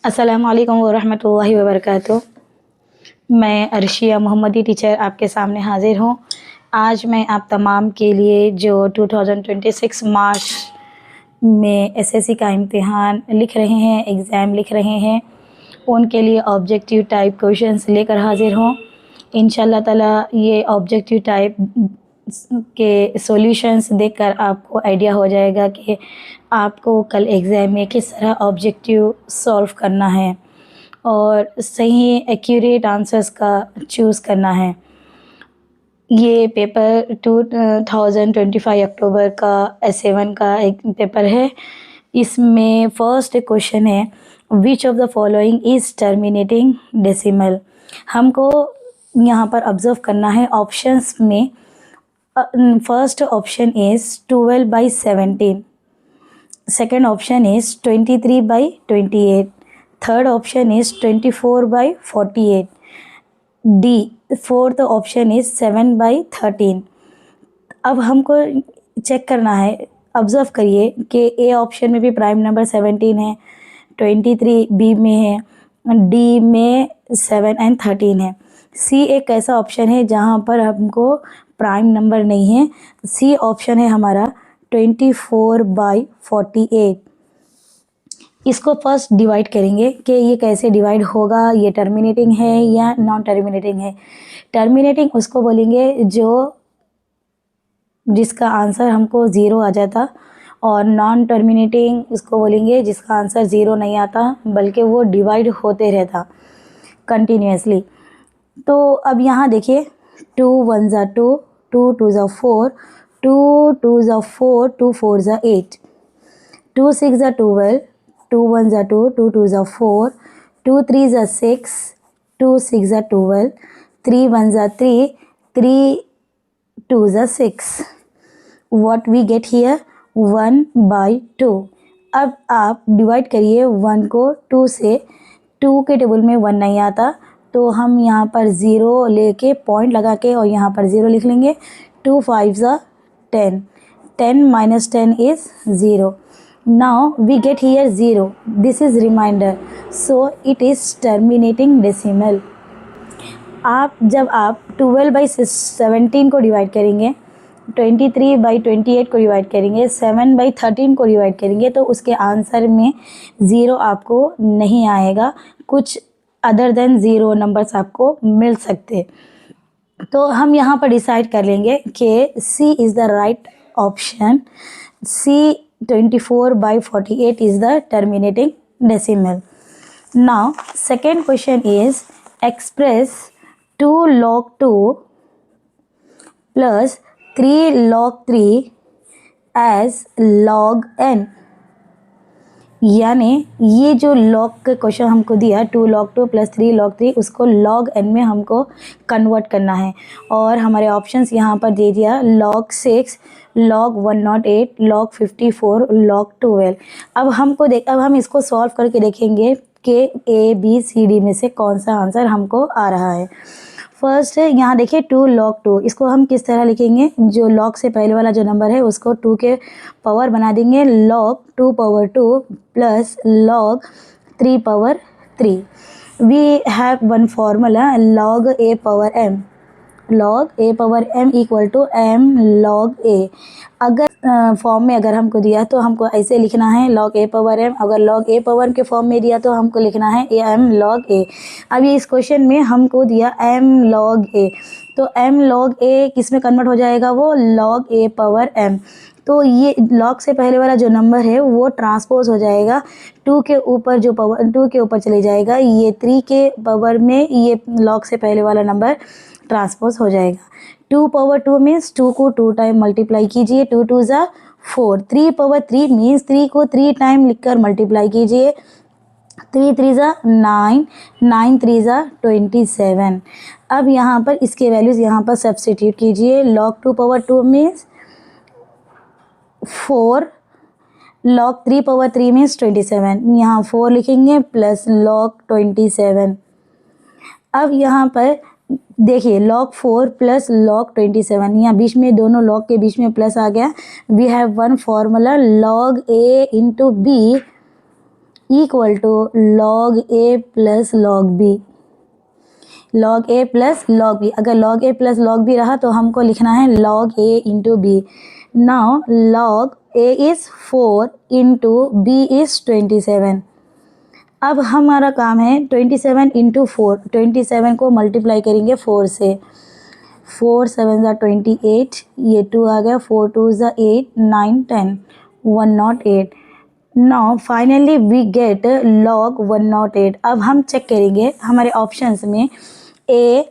अस्सलामु अलैकुम वरहमतुल्लाहि वबरकातुह। मैं अर्शिया मोहम्मदी टीचर आपके सामने हाज़िर हूँ। आज मैं आप तमाम के लिए जो 2026 मार्च में एसएससी का इम्तिहान लिख रहे हैं, एग्ज़ाम लिख रहे हैं, उनके लिए ऑब्जेक्टिव टाइप क्वेश्चंस लेकर हाज़िर हूँ। इंशाल्लाह ताला ये ऑब्जेक्टिव टाइप के सॉल्यूशंस देखकर आपको आइडिया हो जाएगा कि आपको कल एग्ज़ाम में किस तरह ऑब्जेक्टिव सॉल्व करना है और सही एक्यूरेट आंसर्स का चूज़ करना है। ये पेपर 2025 अक्टूबर का S7 का एक पेपर है। इसमें फर्स्ट क्वेश्चन है, विच of the following is terminating decimal. हमको यहाँ पर ऑब्ज़र्व करना है ऑप्शंस में। First option is 12/17, second option is 23/28, third option is 24/48, D fourth option is 7/13। अब हमको चेक करना है, ऑब्ज़र्व करिए कि ए ऑप्शन में भी प्राइम नंबर 17 है, 23 बी में है, डी में 7 एंड 13 है। सी एक ऐसा ऑप्शन है जहाँ पर हमको प्राइम नंबर नहीं है। सी ऑप्शन है हमारा 24/48। इसको फर्स्ट डिवाइड करेंगे कि ये कैसे डिवाइड होगा, ये टर्मिनेटिंग है या नॉन टर्मिनेटिंग है। टर्मिनेटिंग उसको बोलेंगे जिसका आंसर हमको ज़ीरो आ जाता, और नॉन टर्मिनेटिंग उसको बोलेंगे जिसका आंसर ज़ीरो नहीं आता बल्कि वो डिवाइड होते रहता कंटिन्यूसली। तो अब यहाँ देखिए, 2 1 ज़ा 2, 2 2 ज़ा 4, 2 2 ज़ा 4, 2 4 ज़ा 8, 2 6 ज़ा 12, 2 1 ज़ा 2, 2 2 ज़ा 4, 2 3 ज़ा 6, 2 6 ज़ा 12, 3 1 ज़ा 3, 3 2 ज़ा 6। What we get here 1/2। अब आप डिवाइड करिए 1 को 2 से। 2 के टेबल में 1 नहीं आता तो हम यहाँ पर ज़ीरो लेके पॉइंट लगा के और यहाँ पर ज़ीरो लिख लेंगे। 2 5 ज़ा 10, 10 - 10 is 0। Now we get here 0. This is remainder, so it is terminating decimal। जब आप 12/17 को डिवाइड करेंगे, 23/28 को डिवाइड करेंगे, 7/13 को डिवाइड करेंगे तो उसके आंसर में ज़ीरो आपको नहीं आएगा, कुछ अदर देन ज़ीरो नंबर्स आपको मिल सकते। तो हम यहाँ पर डिसाइड कर लेंगे कि C is the right option. C 24/48 is the terminating decimal। Now second question is, express 2 log 2 plus 3 log 3 as log n। यानी ये जो log का क्वेश्चन हमको दिया 2 log 2 plus 3 log 3, उसको log n में हमको कन्वर्ट करना है। और हमारे ऑप्शंस यहाँ पर दे दिया log 6, log 108, log 54, log 12। अब हम इसको सॉल्व करके देखेंगे कि ए बी सी डी में से कौन सा आंसर हमको आ रहा है। फर्स्ट यहाँ देखिए 2 log 2, इसको हम किस तरह लिखेंगे, जो log से पहले वाला जो नंबर है उसको 2 के पावर बना देंगे, log 2 power 2 plus log 3 power 3। We have one formula log a power m, log a power m equal to m log a। अगर फॉर्म में अगर हमको दिया तो हमको ऐसे लिखना है log a power m, अगर log a power m के फॉर्म में दिया तो हमको लिखना है m log a। अब ये इस क्वेश्चन में हमको दिया m log a, तो m log a किस में कन्वर्ट हो जाएगा, वो log a power m। तो ये log से पहले वाला जो नंबर है वो ट्रांसपोज हो जाएगा 2 के ऊपर, जो पावर 2 के ऊपर चले जाएगा, ये 3 के पावर में ये log से पहले वाला नंबर ट्रांसपोज हो जाएगा। 2 power 2 मीन्स 2 को 2 टाइम मल्टीप्लाई कीजिए, 2 2 ज़ा 4। 3 power 3 मीन्स 3 को 3 टाइम लिखकर मल्टीप्लाई कीजिए, 3 3 ज़ा 9, 9 3 ज़ा 27। अब यहाँ पर इसके वैल्यूज़ यहाँ पर सब्स्टिट्यूट कीजिए। log 2 power 2 means 4, log 3 power 3 means 27, यहाँ 4 लिखेंगे प्लस log 27। अब यहाँ पर देखिए log 4 प्लस log 27, यहाँ बीच में दोनों log के बीच में प्लस आ गया। We have one formula log a into B equal to log A plus log B, log A plus log B. अगर log A plus log B रहा तो हमको लिखना है log A into B. Now log A is 4 into B is 27। अब हमारा काम है 27 इंटू 4, 27 को मल्टीप्लाई करेंगे 4 से। 4 7 ज़ा 28, ये 2 आ गया, 4 2 ज़ा 8 9 10 108। Now finally we get log 108। अब हम चेक करेंगे हमारे ऑप्शंस में ए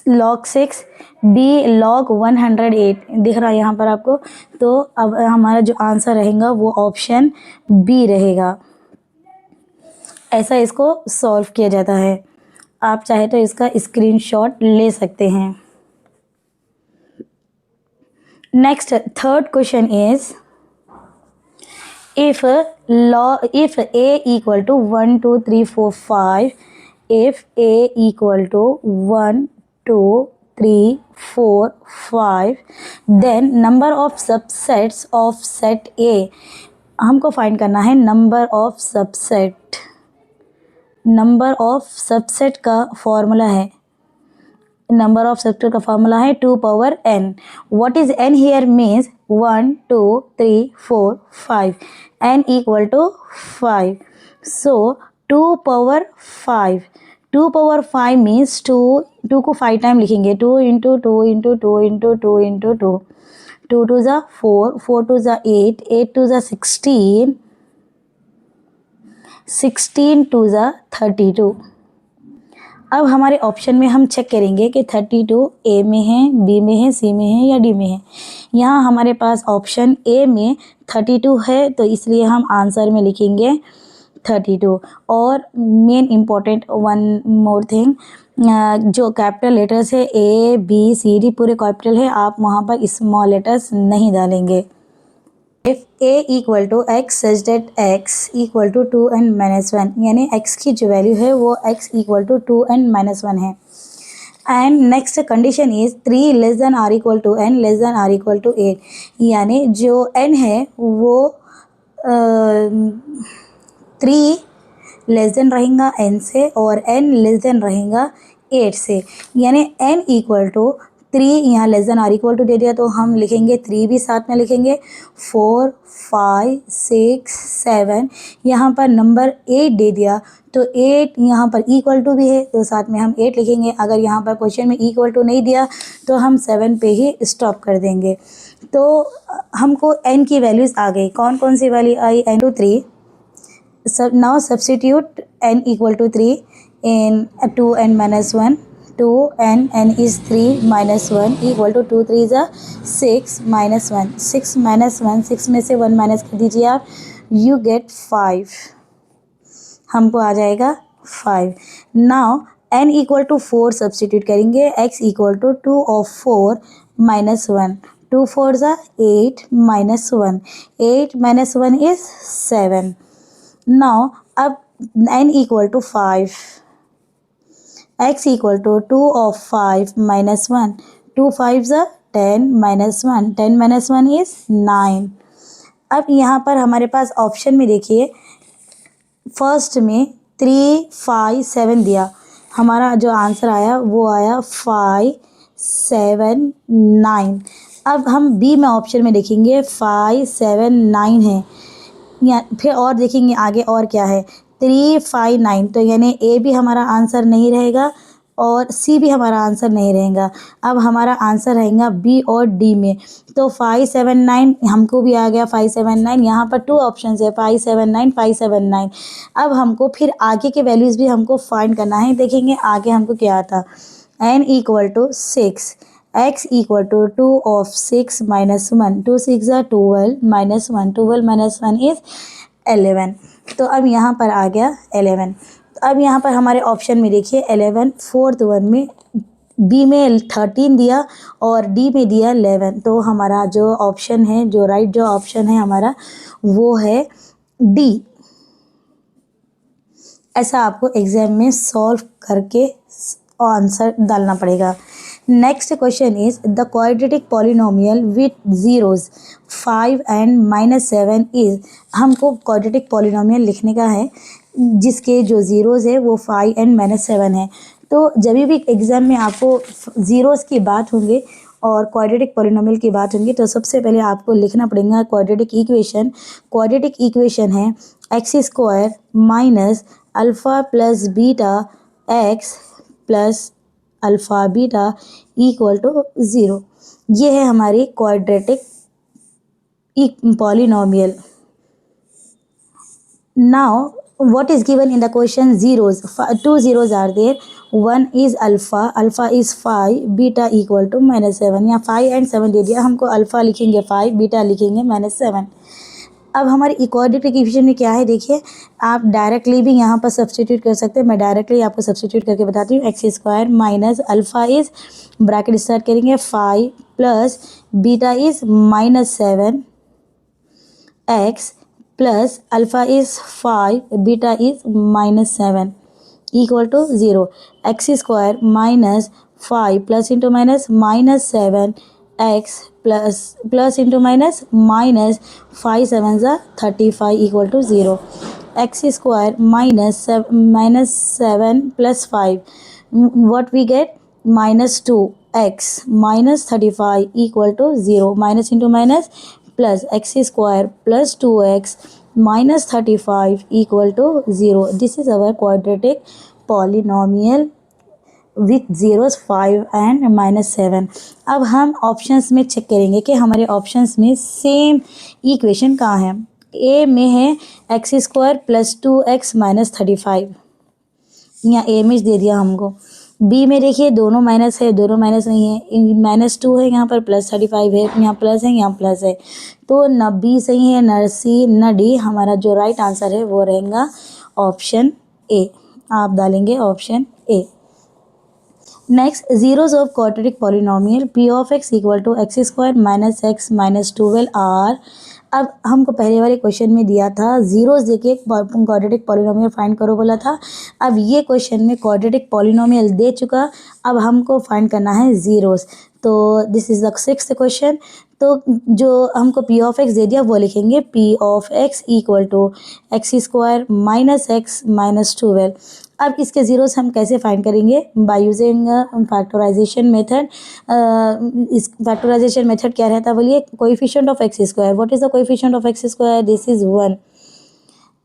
log 6, बी log 108 दिख रहा है यहाँ पर आपको। तो अब हमारा जो आंसर रहेगा वो ऑप्शन बी रहेगा। ऐसा इसको सॉल्व किया जाता है। आप चाहे तो इसका स्क्रीनशॉट ले सकते हैं। Next third question is if a equal to 1 2 3 4 5, if a equal to 1 2 3 4 5, then number of subsets of set A। हमको फाइंड करना है number of subset. Number of subset का फॉर्मूला है, नंबर ऑफ सबसेट का formula है 2 power n। What is n here means 1 2 3 4 5, n equal to 5। So 2 power 5, 2 power 5 means 2 को 5 time लिखेंगे, 2 into 2 into 2 into 2 into 2, 2 2 ज़ा 4, 4 2 ज़ा 8, 8 2 ज़ा 16, 16 2 ज़ा 32। अब हमारे ऑप्शन में हम चेक करेंगे कि 32 ए में है, बी में है, सी में है या डी में है। यहाँ हमारे पास ऑप्शन ए में 32 है, तो इसलिए हम आंसर में लिखेंगे 32। और main important one more thing, जो कैपिटल लेटर्स है ए बी सी डी पूरे कैपिटल है, आप वहाँ पर स्मॉल लेटर्स नहीं डालेंगे। If a equal to X such that x equal to 2n-1, यानी x की जो वैल्यू है वो x इक्वल टू 2n-1 है। And next condition is 3 less than or equal to n less than or equal to 8, यानी जो n है वो 3 लेस देन रहेगा n से और n लेस देन रहेगा 8 से, यानी n इक्वल टू 3 यहाँ less than or equal to दे दिया तो हम लिखेंगे 3 भी साथ में लिखेंगे, 4 5 6 7, यहाँ पर नंबर 8 दे दिया तो 8 यहाँ पर इक्वल टू भी है तो साथ में हम 8 लिखेंगे। अगर यहाँ पर क्वेश्चन में इक्वल टू नहीं दिया तो हम 7 पे ही स्टॉप कर देंगे। तो हमको n की वैल्यूज़ आ गई, कौन कौन सी वैल्यू आई, n टू 3। सब now substitute n equal to 3 in 2n-1, 2n, n is 3 minus 1 equal to 2 3 is 6 minus 1, 6 minus 1, 6 में से 1 माइनस कर दीजिए आप, you get 5, हमको आ जाएगा 5। Now n equal to 4 substitute करेंगे, x equal to 2 of 4 minus 1, 2 4 is 8 minus 1, 8 minus 1 is 7। Now अब n equal to 5, x equal to 2 of 5 minus 1, 2 5 is 10 minus 1, 10 minus 1 is 9। अब यहाँ पर हमारे पास ऑप्शन में देखिए, फर्स्ट में 3 5 7 दिया, हमारा जो आंसर आया वो आया 5 7 9। अब हम बी में ऑप्शन में देखेंगे 5 7 9 है, या फिर और देखेंगे आगे और क्या है, 3 5 9, तो यानी ए भी हमारा आंसर नहीं रहेगा और सी भी हमारा आंसर नहीं रहेगा। अब हमारा आंसर रहेगा बी और डी में। तो 5 7 9 हमको भी आ गया, 5 7 9, यहाँ पर 2 ऑप्शन है 5 7 9 5 7 9। अब हमको फिर आगे के वैल्यूज़ भी हमको फाइंड करना है, देखेंगे आगे हमको क्या आता। n equal to 6, x equal to 2 of 6 minus 1, 2 6 are 12 minus 1, 12 minus 1 is 11। तो अब यहाँ पर आ गया 11। तो अब यहाँ पर हमारे ऑप्शन में देखिए 11, फोर्थ वन में बी में 13 दिया और डी में दिया 11, तो हमारा जो ऑप्शन है, जो राइट जो ऑप्शन है हमारा वो है डी। ऐसा आपको एग्जाम में सॉल्व करके आंसर डालना पड़ेगा। Next question is the quadratic polynomial with zeros 5 and -7 is, हमको क्वाड्रेटिक पॉलिनोमियल लिखने का है जिसके जो ज़ीरोज़ है वो 5 एंड -7 है। तो जब भी एग्ज़ाम में आपको ज़ीरोज़ की बात होंगे और क्वाड्रेटिक पॉलिनोमियल की बात होंगी तो सबसे पहले आपको लिखना पड़ेगा क्वाड्रेटिक इक्वेशन। क्वाड्रेटिक इक्वेशन है x² minus alpha plus beta X plus alpha beta equal to 0। ये है हमारी quadratic polynomial. Now, what is given in the question? Zeros. Two zeros are there. One is alpha. Alpha is 5. Beta equal to -7. यहाँ 5 and 7 दे दिया हमको। Alpha लिखेंगे 5, beta लिखेंगे -7। अब हमारी क्वाड्रेटिक इक्वेशन में क्या है देखिए, आप डायरेक्टली भी यहाँ पर सब्सटीट्यूट कर सकते हैं। मैं डायरेक्टली आपको सब्सटीट्यूट करके बताती हूँ। x² minus alpha is, bracket start करेंगे 5 plus beta is -7 x plus alpha is 5, beta is -7 equal to 0. x² minus 5 plus into minus -7 x plus into minus 5 7s are 35 equal to 0. x² minus 7 plus 5, what we get? -2x minus 35 equal to 0. Minus into minus plus x² plus 2x minus 35 equal to 0. This is our quadratic polynomial with zeros 5 and -7. अब हम options में check करेंगे कि हमारे options में same equation कहाँ है। ए में है x² प्लस 2x माइनस 35, यहाँ ए में दे दिया हमको। बी में देखिए दोनों माइनस है, दोनों माइनस नहीं है, -2 है यहाँ पर, प्लस 35 है, यहाँ प्लस है, यहाँ प्लस है। तो न बी सही है, न सी, न डी। हमारा जो राइट आंसर है वो रहेगा ऑप्शन ए। आप डालेंगे option A. Next, zeros of quadratic polynomial p of x equal to x² minus x minus 12 are. अब हमको पहले वाले क्वेश्चन में दिया था जीरोस देके क्वाड्रेटिक पॉलिनोमियल फाइंड करो बोला था। अब ये क्वेश्चन में क्वाड्रेटिक पॉलिनोमियल दे चुका, अब हमको फाइंड करना है जीरोस। तो this is the 6th question. तो जो हमको p ऑफ x दे दिया वो लिखेंगे p of x equal to x² minus x minus 12। अब इसके ज़ीरोस हम कैसे फाइंड करेंगे? By using factorization method. इस फैक्टराइजेशन मेथड क्या रहता है बोलिए? Coefficient of x²। What is the coefficient of x²? This is 1।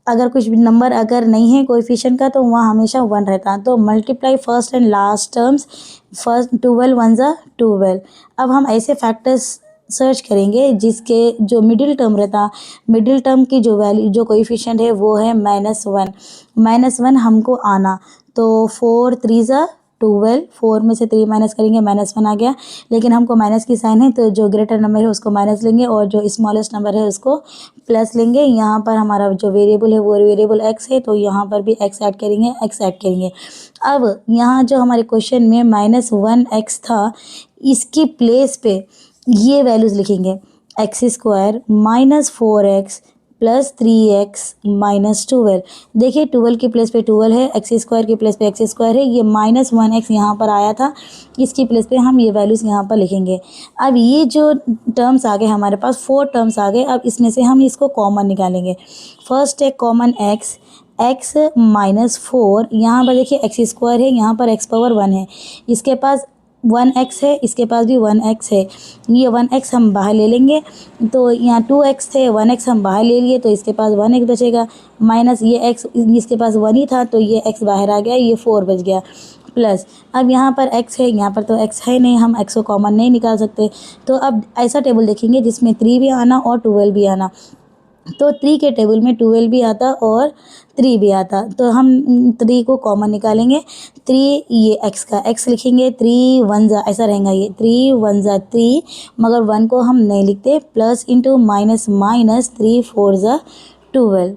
अगर कुछ भी नंबर अगर नहीं है कोएफिशिएंट का तो वहाँ हमेशा 1 रहता है। तो multiply first and last terms, first 12 1 ज़ा 12। अब हम ऐसे फैक्टर्स सर्च करेंगे जिसके जो मिडिल टर्म रहता, मिडिल टर्म की जो वैल्यू जो कोएफिशिएंट है वो है -1। -1 हमको आना, तो 4 3 ज़ा 12, 4 में से 3 माइनस करेंगे, -1 आ गया। लेकिन हमको माइनस की साइन है तो जो ग्रेटर नंबर है उसको माइनस लेंगे और जो स्मॉलेस्ट नंबर है उसको प्लस लेंगे। यहाँ पर हमारा जो वेरिएबल है वो वेरिएबल x है, तो यहाँ पर भी x ऐड करेंगे, x ऐड करेंगे। अब यहाँ जो हमारे क्वेश्चन में -1x था, इसकी प्लेस पे ये वैल्यूज़ लिखेंगे, x² minus 4x plus 3x minus 12। देखिए 12 की प्लेस पे 12 है, x² की प्लेस पे x² है, ये -1x यहाँ पर आया था, इसकी प्लेस पे हम ये वैल्यूज़ यहाँ पर लिखेंगे। अब ये जो टर्म्स आ गए हमारे पास 4 टर्म्स आ गए। अब इसमें से हम इसको कॉमन निकालेंगे। फर्स्ट है कॉमन x माइनस 4, यहाँ पर देखिए x² है, यहाँ पर x पावर 1 है, इसके पास 1x है, इसके पास भी 1x है। ये 1x हम बाहर ले लेंगे, तो यहाँ 2x थे, 1x हम बाहर ले लिए तो इसके पास 1x बचेगा, माइनस ये x इसके पास 1 ही था तो ये x बाहर आ गया, ये 4 बच गया, प्लस अब यहाँ पर x है, यहाँ पर तो x है नहीं, हम x को कॉमन नहीं निकाल सकते। तो अब ऐसा टेबल देखेंगे जिसमें 3 भी आना और 12 भी आना। तो 3 के टेबल में 12 भी आता और 3 भी आता, तो हम 3 को कॉमन निकालेंगे। 3 ये x का x लिखेंगे, 3 1 ज़ा ऐसा रहेगा, ये 3 1 ज़ा 3, मगर 1 को हम नहीं लिखते, प्लस इंटू माइनस माइनस 3 4 ज़ा 12।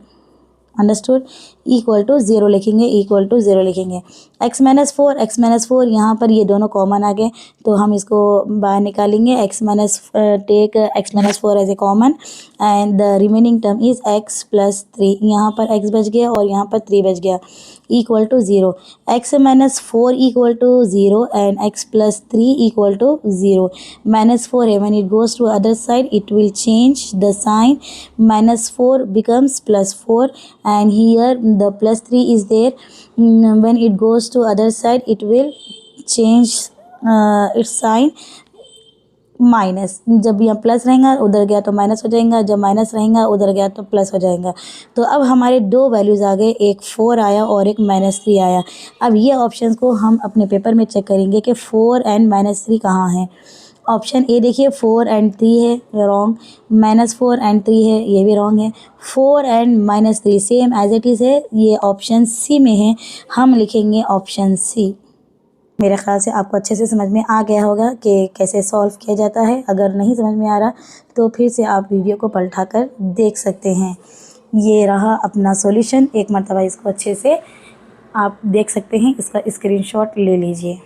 अंडरस्टूड? इक्वल टू 0 लिखेंगे, इक्वल टू 0 लिखेंगे। x माइनस 4 यहाँ पर ये दोनों कॉमन आ गए तो हम इसको बाहर निकालेंगे। Take x minus 4 as a common and the remaining term is x plus 3। यहाँ पर x बच गया और यहाँ पर 3 बच गया, equal to 0। x minus 4 equal to 0 and x plus 3 equal to 0। Minus 4 है, when it goes to other side it will change the sign, minus 4 becomes plus 4 and here the plus 3 is there. When it goes to other side it will change its sign, minus. जब यहाँ plus रहेगा उधर गया तो minus हो जाएगा, जब minus रहेगा उधर गया तो प्लस हो जाएगा। तो अब हमारे दो वैल्यूज़ आ गए, एक 4 आया और एक -3 आया। अब ये ऑप्शंस को हम अपने पेपर में चेक करेंगे कि 4 एंड -3 कहाँ हैं। ऑप्शन ए देखिए 4 एंड 3 है, रॉन्ग। -4 एंड 3 है, ये भी रॉन्ग है। 4 and -3 same as it is है, ये ऑप्शन सी में है। हम लिखेंगे ऑप्शन सी। मेरे ख़्याल से आपको अच्छे से समझ में आ गया होगा कि कैसे सॉल्व किया जाता है। अगर नहीं समझ में आ रहा तो फिर से आप वीडियो को पलटा कर देख सकते हैं। ये रहा अपना सॉल्यूशन, एक मरतबा इसको अच्छे से आप देख सकते हैं, इसका स्क्रीनशॉट ले लीजिए।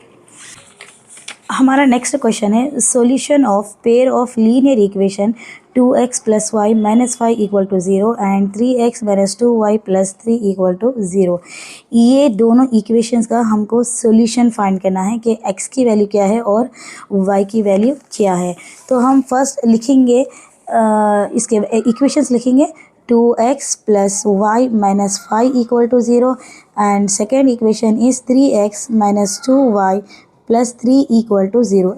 हमारा नेक्स्ट क्वेश्चन है solution of pair of linear equation 2x plus Y minus 5 equal to 0 and 3x minus 2y plus 3 equal to 0। ये दोनों इक्वेशंस का हमको सॉल्यूशन फाइंड करना है कि x की वैल्यू क्या है और y की वैल्यू क्या है। तो हम फर्स्ट लिखेंगे इसके इक्वेशंस लिखेंगे 2x plus Y minus 5 equal to 0 and second equation is 3x minus 2y plus 3 equal to 0।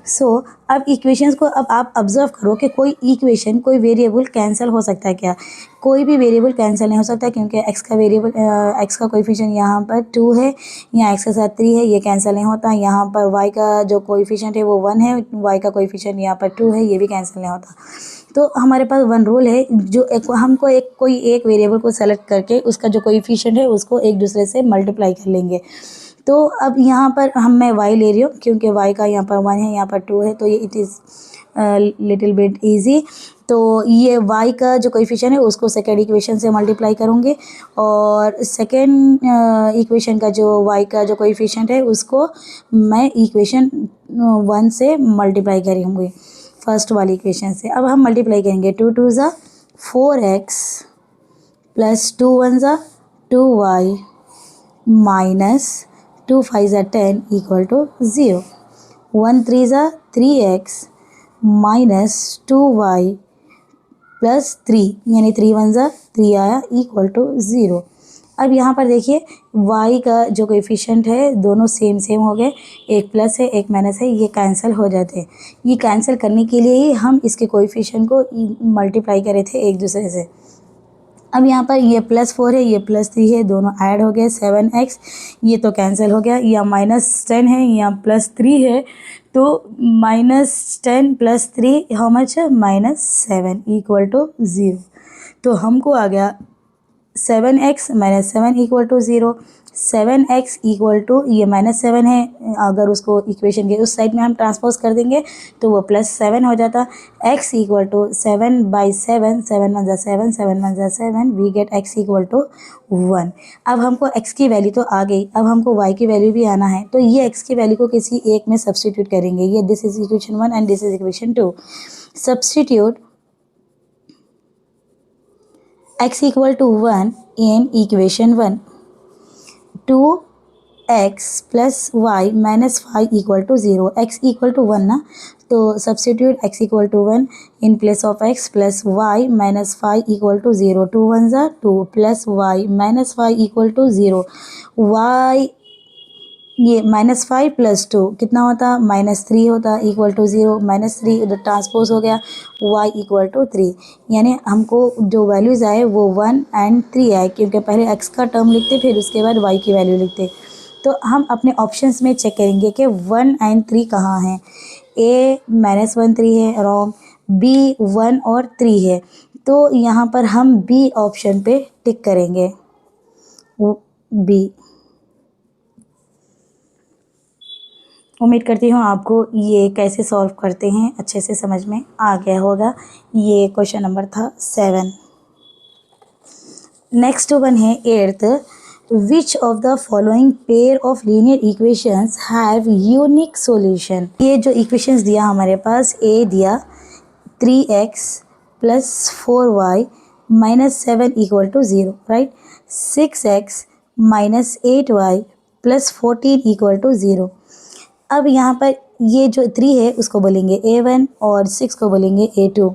So अब इक्वेशंस को अब आप ऑब्जर्व करो कि कोई इक्वेशन, कोई वेरिएबल कैंसिल हो सकता है क्या? कोई भी वेरिएबल कैंसिल नहीं हो सकता क्योंकि x का कोएफिशिएंट यहाँ पर 2 है, यहाँ x के साथ 3 है, ये कैंसिल नहीं होता। यहाँ पर y का जो कोएफिशिएंट है वो 1 है, y का कोएफिशिएंट यहाँ पर 2 है, ये भी कैंसिल नहीं होता। तो हमारे पास वन रूल है, जो हमको कोई एक वेरिएबल को सेलेक्ट करके उसका जो कोएफिशिएंट है उसको एक दूसरे से मल्टीप्लाई कर लेंगे। तो अब यहाँ पर मैं y ले रही हूँ क्योंकि y का यहाँ पर 1 है, यहाँ पर 2 है, तो ये it is little bit easy. तो ये y का जो कोएफिशिएंट है उसको सेकेंड इक्वेशन से मल्टीप्लाई करूँगी और सेकेंड इक्वेशन का जो y का जो कोएफिशिएंट है उसको मैं इक्वेशन 1 से मल्टीप्लाई करूँगी, फर्स्ट वाली इक्वेशन से। अब हम मल्टीप्लाई करेंगे 2 2 ज़ा 4x प्लस 2 1 ज़ा 2y माइनस 2 5 ज़ा 10 इक्वल टू 0। 1 3 ज़ा 3x माइनस 2y प्लस 3 यानी 3 1 ज़ा 3 आया इक्वल टू 0। अब यहाँ पर देखिए y का जो कोएफिशिएंट है दोनों सेम हो गए, एक प्लस है एक माइनस है, ये कैंसिल हो जाते हैं। ये कैंसिल करने के लिए ही हम इसके कोएफिशिएंट को मल्टीप्लाई करे थे एक दूसरे से। अब यहाँ पर ये +4 है, ये +3 है, दोनों ऐड हो गए 7x, ये तो कैंसिल हो गया। या -10 है, यहाँ +3 है, तो -10 + 3 हाउ मच है -7 इक्वल टू 0। तो हमको आ गया 7x minus 7 equal to 0। 7x equal to ये -7 है, अगर उसको इक्वेशन के उस साइड में हम ट्रांसपोज कर देंगे तो वो +7 हो जाता। x इक्वल टू 7/7, 7 1 ज़ा 7, 7 1 ज़ा 7, we get x equal to 1। अब हमको x की वैल्यू तो आ गई, अब हमको y की वैल्यू भी आना है। तो ये x की वैल्यू को किसी एक में सब्सटीट्यूट करेंगे। ये this is equation 1 and this is equation 2। Substitute x equal to 1 in equation 1। 2x plus Y minus 5 equal to 0। x equal to 1 ना, तो substitute x equal to 1 in place of x plus Y minus 5 equal to 0। 2 1 ज़ा 2 plus Y minus 5 equal to 0। y ये -5 + 2 कितना होता, -3 होता equal to 0। -3 उधर transpose हो गया, y इक्वल टू 3। यानी हमको जो वैल्यूज़ आए वो 1 एंड 3 आए, क्योंकि पहले x का टर्म लिखते फिर उसके बाद y की वैल्यू लिखते। तो हम अपने ऑप्शंस में चेक करेंगे कि 1 एंड 3 कहाँ हैं। a -1 3 है, रॉन्ग। b 1 और 3 है, तो यहाँ पर हम b ऑप्शन पे टिक करेंगे, b। उम्मीद करती हूँ आपको ये कैसे सॉल्व करते हैं अच्छे से समझ में आ गया होगा। ये क्वेश्चन नंबर था 7। नेक्स्ट वन है 8th, which of the following pair of linear equations have unique solution. ये जो इक्वेशंस दिया हमारे पास, ए दिया 3x plus 4y minus 7 equal to 0, right. 6x minus 8y plus 14 equal to 0। अब यहाँ पर ये जो 3 है उसको बोलेंगे a1 और 6 को बोलेंगे a2,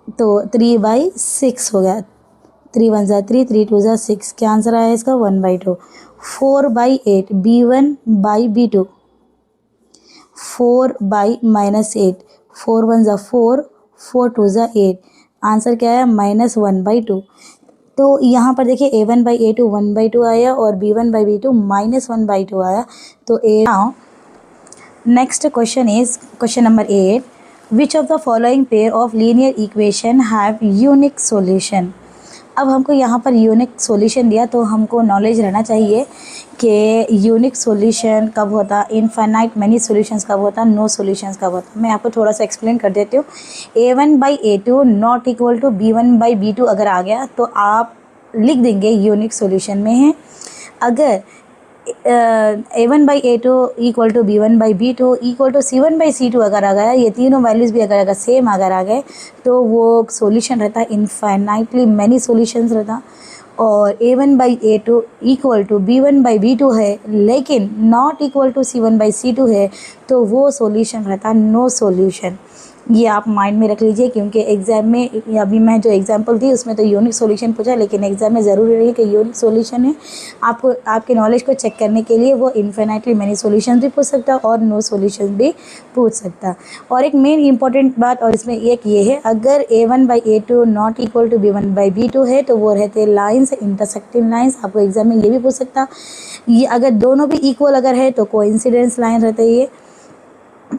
तो 3/6 हो गया। 3 1 ज़ा 3, 3 2 ज़ा 6, क्या आंसर आया इसका 1/2। 4/8 b1/b2, 4/-8, 4 1 ज़ा 4, 4 2 ज़ा 8, आंसर क्या आया -1/2। तो यहाँ पर देखिए a1/a2 1/2 आया और b1/b2 -1/2 आया। तो now next question is question number 8, which of the following pair of linear equation have unique solution. अब हमको यहाँ पर यूनिक सॉल्यूशन दिया तो हमको नॉलेज रहना चाहिए कि यूनिक सॉल्यूशन कब होता, इनफाइनाइट मैनी सॉल्यूशंस कब होता, नो सॉल्यूशंस कब होता। मैं आपको थोड़ा सा एक्सप्लेन कर देती हूँ। a1/a2 not equal to b1/b2 अगर आ गया तो आप लिख देंगे यूनिक सॉल्यूशन में है। अगर a1/a2 equal to b1/b2 equal to c1/c2 अगर आ गया, ये तीनों वैल्यूज़ भी अगर सेम अगर आ गए तो वो सॉल्यूशन रहता है इनफाइनाइटली मैनी सॉल्यूशंस रहता। और a1/a2 इक्वल टू b1/b2 है लेकिन नॉट इक्वल टू c1/c2 है तो वो सॉल्यूशन रहता नो सॉल्यूशन। ये आप माइंड में रख लीजिए, क्योंकि एग्ज़ाम में अभी मैं जो एग्जांपल दी उसमें तो यूनिक सॉल्यूशन पूछा, लेकिन एग्ज़ाम में ज़रूरी नहीं है कि यूनिक सॉल्यूशन है। आपको आपके नॉलेज को चेक करने के लिए वो इन्फिनिटली मैनी सॉल्यूशन भी पूछ सकता और नो सॉल्यूशन भी पूछ सकता। और एक मेन इंपॉर्टेंट बात और इसमें एक ये है, अगर a1/a2 not equal to b1/b2 है तो वो रहते लाइन्स, इंटरसेक्टिंग लाइन्स। आपको एग्जाम में ये भी पूछ सकता। ये अगर दोनों भी इक्वल अगर है तो कोइंसिडेंस लाइन रहते ये,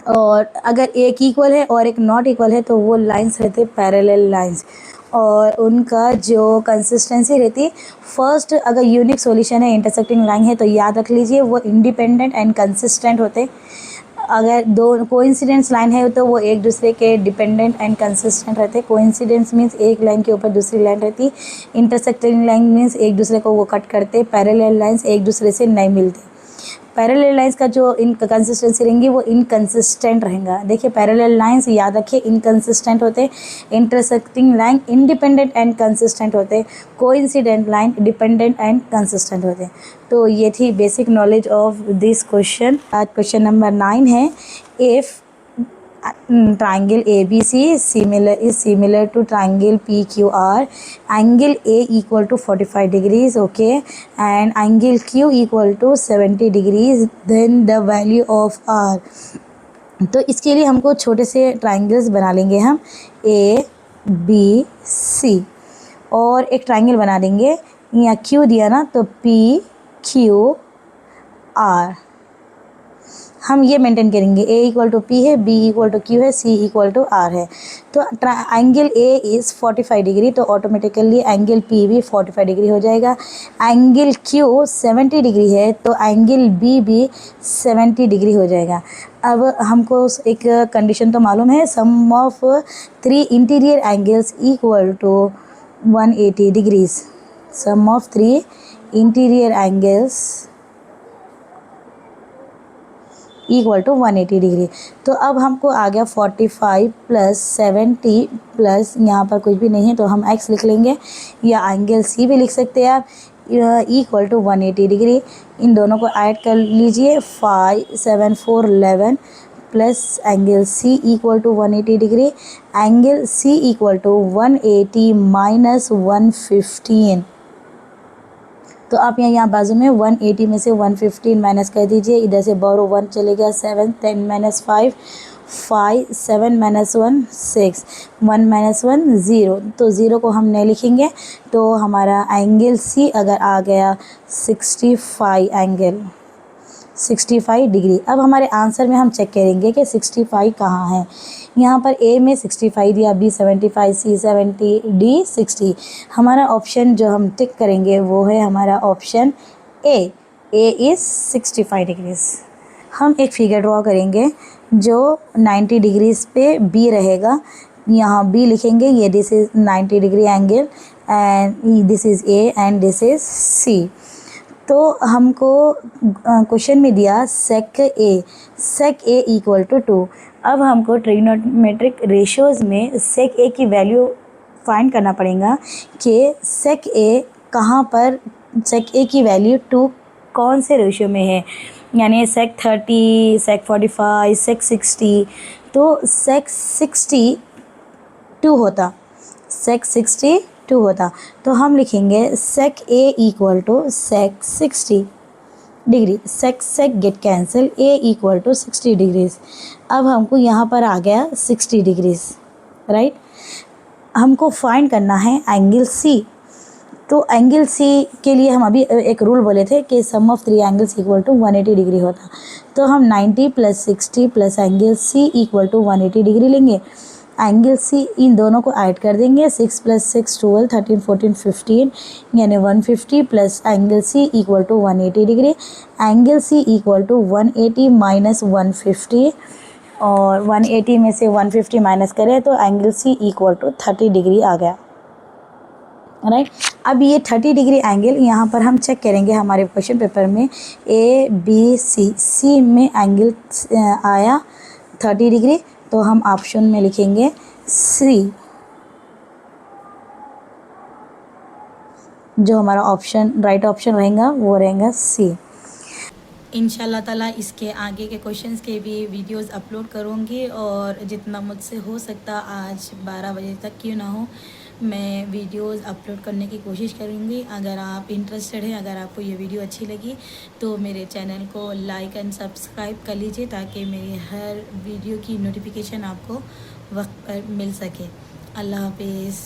और अगर एक इक्वल है और एक नॉट इक्वल है तो वो लाइंस रहते पैरेलल लाइंस, और उनका जो कंसिस्टेंसी रहती, फर्स्ट अगर यूनिक सॉल्यूशन है इंटरसेक्टिंग लाइन है तो याद रख लीजिए वो इंडिपेंडेंट एंड कंसिस्टेंट होते। अगर दो कोइंसिडेंस लाइन है तो वो एक दूसरे के डिपेंडेंट एंड कंसिस्टेंट रहते। कोइंसिडेंस मीन्स एक लाइन के ऊपर दूसरी लाइन रहती, इंटरसेक्टिंग लाइन मीन्स एक दूसरे को वो कट करते, पैरेलल लाइंस एक दूसरे से नहीं मिलते। पैरेलल लाइंस का जो कंसिस्टेंसी रहेंगी वो इनकंसिस्टेंट रहेगा। देखिए पैरेलल लाइंस याद रखिए इनकंसिस्टेंट होते, intersecting line independent and consistent होते, coincident line dependent and consistent होते। तो ये थी basic knowledge of this question. आज क्वेश्चन नंबर 9 है, if triangle ABC is similar to triangle PQR, angle A equal to 45 degrees, okay, and angle Q equal to 70 degrees, then the value of R। तो इसके लिए हमको छोटे से triangles बना लेंगे हम, ABC, और एक ट्राइंगल बना देंगे, यहाँ Q दिया ना तो PQR। हम ये मेंटेन करेंगे, A इक्वल टू P है, B इक्वल टू Q है, C इक्वल टू R है। तो एंगल A इज़ 45 डिग्री तो ऑटोमेटिकली एंगल P भी 45 डिग्री हो जाएगा। एंगल Q 70 डिग्री है तो एंगल B भी 70 डिग्री हो जाएगा। अब हमको एक कंडीशन तो मालूम है, sum of 3 interior angles equal to 180 degrees. Sum of 3 interior angles equal to 180 degree. तो अब हमको आ गया 45 प्लस 70 प्लस यहाँ पर कुछ भी नहीं है तो हम x लिख लेंगे, या एंगल C भी लिख सकते हैं आप, इक्वल टू 180 डिग्री। इन दोनों को ऐड कर लीजिए, 5 7 4 11 plus angle C equal to 180 degree, angle C equal to 180 minus 115। तो आप यहाँ बाजू में 180 में से 115 माइनस कर दीजिए, इधर से बोरो 1 चलेगा, 7 10 माइनस 5 5 7 माइनस 1 6 1 माइनस 1 0। तो 0 को हम नहीं लिखेंगे तो हमारा एंगल C अगर आ गया 65 डिग्री। अब हमारे आंसर में हम चेक करेंगे कि 65 कहाँ है। यहाँ पर A में 65 दिया, B 75, C 70, D 60। हमारा ऑप्शन जो हम टिक करेंगे वो है हमारा ऑप्शन A इज़ 65 डिग्रीज। हम एक फिगर ड्रॉ करेंगे जो 90 डिग्रीज पे B रहेगा, यहाँ B लिखेंगे, ये this is 90 degree angle and this is A and this is C. तो हमको क्वेश्चन में दिया सेक ए इक्वल टू 2। अब हमको ट्रिग्नोमेट्रिक रेशियोज़ में सेक ए की वैल्यू फाइंड करना पड़ेगा कि सेक ए कहाँ पर, सेक ए की वैल्यू 2 कौन से रेशियो में है, यानी सेक 30, सेक 45, सेक 60। तो सेक 62 होता, सेक 62 होता। तो हम लिखेंगे sec A equal to sec 60 degree, sec sec get cancel, A equal to 60 degrees. अब हमको यहाँ पर आ गया 60 डिग्रीज, राइट। हमको फाइंड करना है एंगल सी। तो एंगल सी के लिए हम अभी एक रूल बोले थे कि sum of 3 angles equal to 180 degree होता। तो हम 90 + 60 + angle C equal to 180 degree लेंगे। एंगल सी इन दोनों को ऐड कर देंगे, 6 + 6 12, 13 14 15, यानी 150 plus angle C equal to 180 degree. Angle C equal to 180 - 150, और 180 में से 150 माइनस करें तो angle C equal to 30 degree आ गया, राइट। अब ये 30 डिग्री एंगल यहाँ पर हम चेक करेंगे हमारे क्वेश्चन पेपर में, ए बी सी में एंगल आया 30 डिग्री, तो हम ऑप्शन में लिखेंगे सी, जो हमारा ऑप्शन राइट ऑप्शन रहेगा वो रहेगा सी। इंशाल्लाह ताला इसके आगे के क्वेश्चंस के भी वीडियोस अपलोड करूँगी, और जितना मुझसे हो सकता आज 12 बजे तक क्यों ना हो मैं वीडियोस अपलोड करने की कोशिश करूँगी। अगर आप इंटरेस्टेड हैं, अगर आपको ये वीडियो अच्छी लगी तो मेरे चैनल को लाइक एंड सब्सक्राइब कर लीजिए, ताकि मेरी हर वीडियो की नोटिफिकेशन आपको वक्त पर मिल सके। अल्लाह हाफिज़।